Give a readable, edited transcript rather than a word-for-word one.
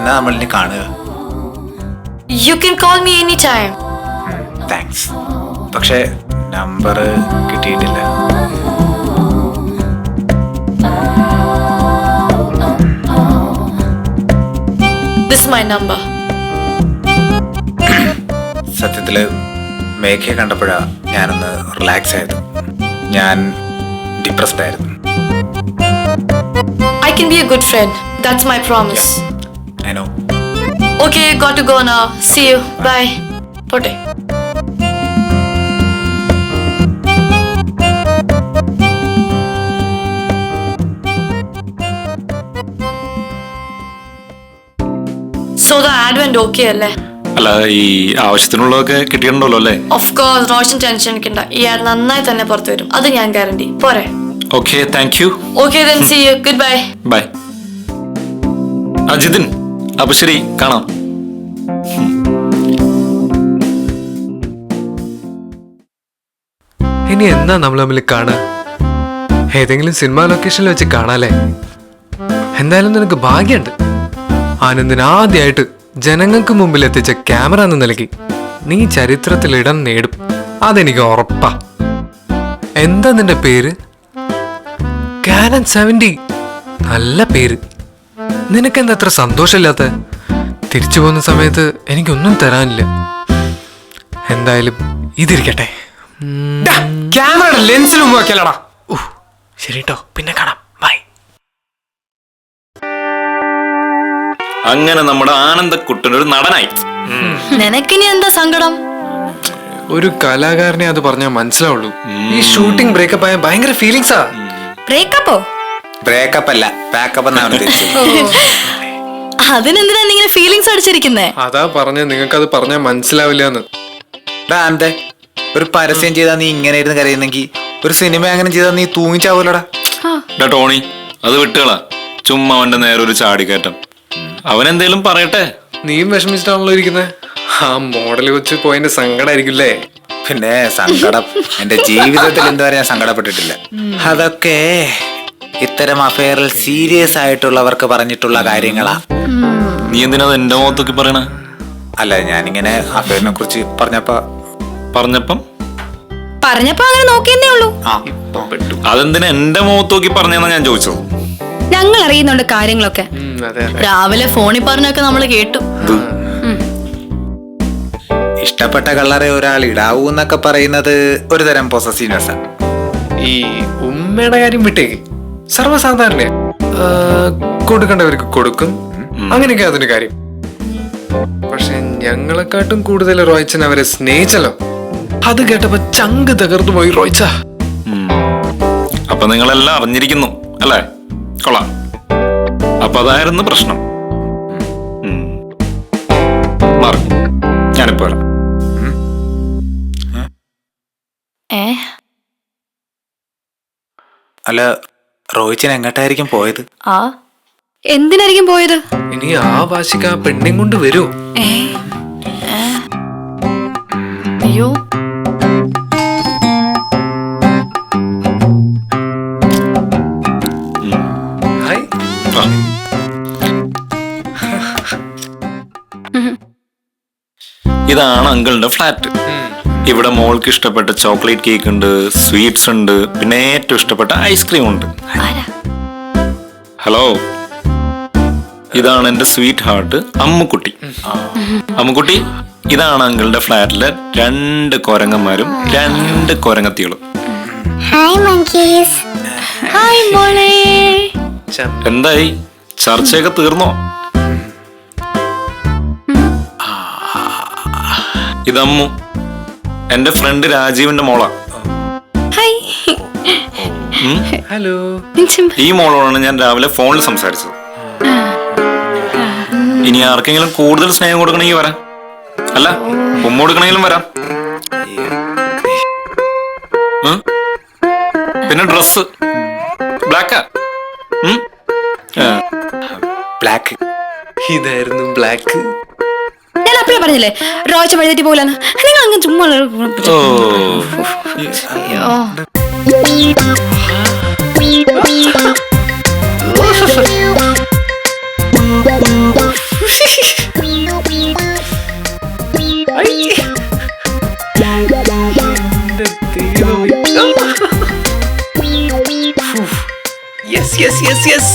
എന്നാ നമ്മളിനി കാണുക? You can call me anytime. Thanks. പക്ഷെ നമ്പർ കിട്ടിയിട്ടില്ല. This is my number. സത്യത്തില് മേഘയെ കണ്ടപ്പോഴാ ഞാനൊന്ന് റിലാക്സ് ആയത്. ഞാൻ ഡിപ്രസ്ഡ് ആയിരുന്നു. I can be a good friend. That's my promise. I know. Okay, got to go now. See you. Bye. Pote. So the ad went okay അല്ലേ? അല്ല, ഈ ആവശ്യത്തിനുള്ളതൊക്കെ കിട്ടിയിട്ടുണ്ടല്ലോ അല്ലേ? Of course, Roshan tension എടുക്കണ്ട. ഈ ad നന്നായി തന്നെ പുറത്തു വരും. അത് ഞാൻ ഗ്യാരണ്ടി. പോരെ? Okay, thank you. Okay, then see you. Goodbye. Bye. Jithin, അപ്പൊ ശരി, കാണാം. ഇനി എന്നാ നമ്മൾ തമ്മിൽ കാണുക? ഏതെങ്കിലും സിനിമാ ലൊക്കേഷനിൽ വെച്ച് കാണാല്ലേ? എന്തായാലും നിനക്ക് ഭാഗ്യമുണ്ട്. ആനന്ദിന് ആദ്യമായിട്ട് ജനങ്ങൾക്ക് മുമ്പിൽ എത്തിച്ച ക്യാമറ എന്ന നിലയ്ക്ക് നീ ചരിത്രത്തിൽ ഇടം നേടും. അതെനിക്ക് ഉറപ്പാ. എന്താ നിന്റെ പേര്? കാനൻ 70. നല്ല പേര്. നിനക്കെന്താ അത്ര സന്തോഷമില്ലാത്ത? തിരിച്ചു പോകുന്ന സമയത്ത് എനിക്കൊന്നും തരാനില്ല. എന്തായാലും ഇതിരിക്കട്ടെ. ക്യാമറയുടെ ലെൻസിൽ നോക്കിയാലടാ. ശരി കേട്ടോ, പിന്നെ കാണാം. ബൈ. അങ്ങനെ നമ്മുടെ ആനന്ദക്കുട്ടൻ ഒരു നടനായി. നിനക്കിനി എന്താ സങ്കടം? ഒരു കലാകാരനെ അത് പറഞ്ഞാൽ മനസ്സിലാവുള്ളൂ. ഈ ഷൂട്ടിംഗ് ബ്രേക്കപ്പ് ആയ ഭയങ്കര ഫീലിങ്സാ. ബ്രേക്കപ്പോ? ബ്രേക്കപ്പ് അല്ല, പാക്കപ്പ് എന്നാണ് ഉദ്ദേശിച്ചത്. അതിനെന്തിനാ ഇങ്ങനെ ഫീലിങ്സ് അടിച്ചിരിക്കുന്നേ? അതാ പറഞ്ഞ നിങ്ങൾക്കത് പറഞ്ഞാൽ മനസ്സിലാവില്ലെന്ന്. ഒരു പരസ്യം ചെയ്താ നീ ഇങ്ങനെ ഇരുന്ന് കരയുന്നെങ്കിൽ ഒരു സിനിമ അങ്ങനെ ചെയ്താ നീ തൂങ്ങിച്ചാവൂലടാ. ടോണി, അത് വിട്ടുകളാ. ചുമ്മാ അവന്റെ നേരെ ഒരു ചാടിക്കയറ്റം. അവനെന്തേലും പറയട്ടെ. നീയും വിഷമിച്ചിട്ടാണല്ലോ ഇരിക്കുന്നത്. ആ മോഡല് വെച്ച് പോയതിന്റെ സങ്കടമായിരിക്കില്ലേ? പിന്നെ സങ്കടം എന്റെ ജീവിതത്തിൽ എന്തുവരെ ഞാൻ സങ്കടപ്പെട്ടിട്ടില്ല. അതൊക്കെ ഇത്തരം അഫെയറിൽ സീരിയസ് ആയിട്ടുള്ളവർക്ക് പറഞ്ഞിട്ടുള്ള കാര്യങ്ങളാ. നീ എന്തിനാ എന്റെ മുഖത്തൊക്കെ പറയണ? അല്ല, ഞാനിങ്ങനെ അഫെയറിനെ കുറിച്ച് പറഞ്ഞപ്പം അങ്ങനെ നോക്കിയെന്നേ ഉള്ളൂ. അതെന്തിനാ എന്റെ മുഖത്തോക്കി പറഞ്ഞെന്നാ ഞാൻ ചോദിച്ചത്. ഞങ്ങൾ അറിയുന്നുണ്ട് കാര്യങ്ങളൊക്കെ. രാവിലെ ഫോണിൽ പറഞ്ഞൊക്കെ നമ്മള് കേട്ടു. ഇഷ്ടപ്പെട്ട കളറെ ഒരാൾ ഇടാവൂ എന്നൊക്കെ പറയുന്നത് ഒരു തരം പൊസസീവ്നെസ്. ഈ ഉമ്മയുടെ കാര്യം വിട്ടേക്ക്. സർവ്വസാധാരണ കൊടുക്കേണ്ടവർക്ക് കൊടുക്കും, അങ്ങനെയൊക്കെ അതിന് കാര്യം. പക്ഷെ ഞങ്ങളെക്കാട്ടും കൂടുതൽ റോയ്ച്ചൻ അവരെ സ്നേഹിച്ചല്ലോ. അത് കേട്ടപ്പോ ചങ്ക് തകർന്നു പോയി റോയ്ച്ച. അപ്പൊ നിങ്ങളെല്ലാം അറിഞ്ഞിരിക്കുന്നു അല്ലേ? കൊള്ളാം. അപ്പൊ അതായിരുന്നു പ്രശ്നം. മാറി, ഞാനിപ്പോ വരാം. അല്ല, റോയിച്ചൻ എങ്ങോട്ടായിരിക്കും പോയത്? എന്തിനായിരിക്കും പോയത്? ഇനി ആ വാശിക്ക് ആ പെണ്ണും കൊണ്ട് വരൂ. അയ്യോ, ഹായ്. ഇതാണ് അങ്കിളിന്റെ ഫ്ലാറ്റ്. ഇവിടെ മോൾക്ക് ഇഷ്ടപ്പെട്ട ചോക്ലേറ്റ് കേക്ക് ഉണ്ട്, സ്വീറ്റ്സ് ഉണ്ട്, പിന്നെ ഏറ്റവും ഇഷ്ടപ്പെട്ട ഐസ്ക്രീം ഉണ്ട്. ഹലോ, ഇതാണ് എന്റെ സ്വീറ്റ് ഹാർട്ട് അമ്മുക്കുട്ടി. അമ്മുക്കുട്ടി, ഇതാണ് അങ്കിളുടെ ഫ്ലാറ്റിലെ 2 കൊരങ്ങന്മാരും 2 കൊരങ്ങത്തികളും. എന്തായി, ചർച്ചയൊക്കെ തീർന്നോ? ഇതമ്മു, എന്റെ ഫ്രണ്ട് രാജീവിന്റെ മോളാ. ഹലോ. ഈ മോളോടാണ് ഞാൻ രാവിലെ ഫോണിൽ സംസാരിച്ചത്. ഇനി ആർക്കെങ്കിലും കൂടുതൽ സ്നേഹം കൊടുക്കണമെങ്കിൽ വരാം, അല്ല ഉമ്മ കൊടുക്കണമെങ്കിലും വരാം. പിന്നെ ഡ്രസ് ബ്ലാക്കാ? ബ്ലാക്ക്. ഇതായിരുന്നു ബ്ലാക്ക്. ഞാൻ അപ്പഴേ പറഞ്ഞില്ലേ റോച്ച വഴുതെറ്റി പോലെന്ന്. നിങ്ങൾ അങ്ങ് ചുമ്മാ യെസ് യെസ് യെസ് യെസ്